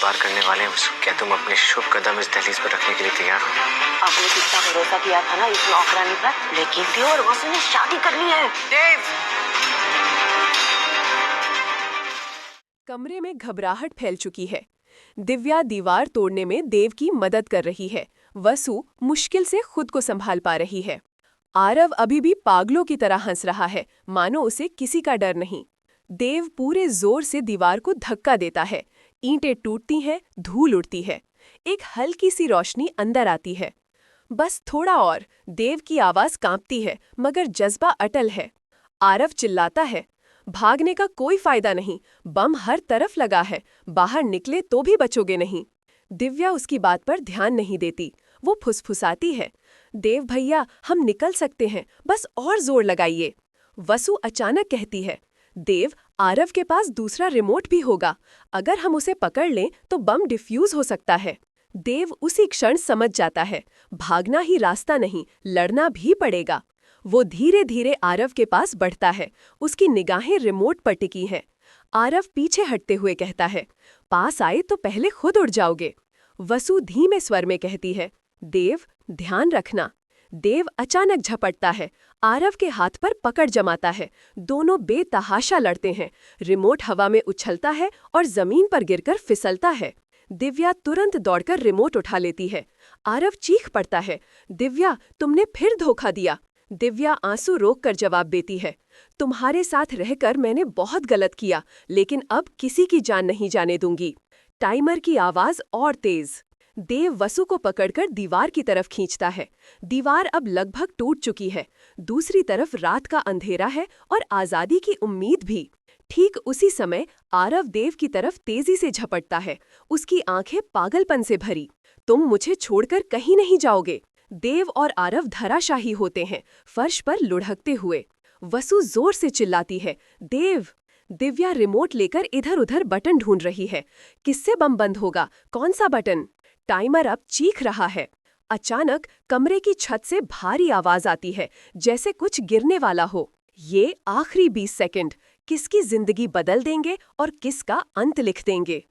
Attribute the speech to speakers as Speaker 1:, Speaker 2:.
Speaker 1: पार करने वाले हैं वसु। क्या तुम अपने शुभ कदम इस दहलीज पर रखने के लिए तैयार हो?
Speaker 2: आपने कितना भरोसा किया था ना इस नौकरानी पर, लेकिन देव और वसु ने शादी कर ली है।
Speaker 3: देव!
Speaker 4: कमरे में घबराहट फैल चुकी है। दिव्या दीवार तोड़ने में देव की मदद कर रही है। वसु मुश्किल से खुद को संभाल पा रही है। आरव अभी भी पागलों की तरह हंस रहा है, मानो उसे किसी का डर नहीं। देव पूरे जोर से दीवार को धक्का देता है। ईंटें टूटती हैं, धूल उड़ती है। एक हल्की सी रोशनी अंदर आती है। बस थोड़ा और। देव की आवाज कांपती है, मगर जज्बा अटल है। आरव चिल्लाता है, भागने का कोई फायदा नहीं, बम हर तरफ लगा है, बाहर निकले तो भी बचोगे नहीं। दिव्या उसकी बात पर ध्यान नहीं देती। वो फुसफुसाती है, देव भैया हम निकल सकते हैं, बस और जोर लगाइए। वसु अचानक कहती है, देव आरव के पास दूसरा रिमोट भी होगा, अगर हम उसे पकड़ लें तो बम डिफ्यूज हो सकता है। देव उसी क्षण समझ जाता है, भागना ही रास्ता नहीं, लड़ना भी पड़ेगा। वो धीरे धीरे आरव के पास बढ़ता है। उसकी निगाहें रिमोट पर टिकी हैं। आरव पीछे हटते हुए कहता है, पास आए तो पहले खुद उड़ जाओगे। वसु धीमे स्वर में कहती है, देव ध्यान रखना। देव अचानक झपटता है, आरव के हाथ पर पकड़ जमाता है। दोनों बेतहाशा लड़ते हैं। रिमोट हवा में उछलता है और जमीन पर गिरकर फिसलता है। दिव्या तुरंत दौड़कर रिमोट उठा लेती है। आरव चीख पड़ता है, दिव्या तुमने फिर धोखा दिया। दिव्या आंसू रोककर जवाब देती है, तुम्हारे साथ रहकर मैंने बहुत गलत किया, लेकिन अब किसी की जान नहीं जाने दूंगी। टाइमर की आवाज और तेज। देव वसु को पकड़कर दीवार की तरफ खींचता है। दीवार अब लगभग टूट चुकी है। दूसरी तरफ रात का अंधेरा है और आजादी की उम्मीद भी। ठीक उसी समय आरव देव की तरफ तेजी से झपटता है। उसकी आंखें पागलपन से भरी। तुम मुझे छोड़कर कहीं नहीं जाओगे। देव और आरव धराशाही होते हैं, फर्श पर लुढ़कते हुए। वसु जोर से चिल्लाती है, देव। दिव्या रिमोट लेकर इधर उधर बटन ढूंढ रही है। किससे बम बंद होगा, कौन सा बटन? टाइमर अब चीख रहा है। अचानक कमरे की छत से भारी आवाज आती है, जैसे कुछ गिरने वाला हो। ये आखिरी 20 सेकंड किसकी जिंदगी बदल देंगे और किसका अंत लिख देंगे।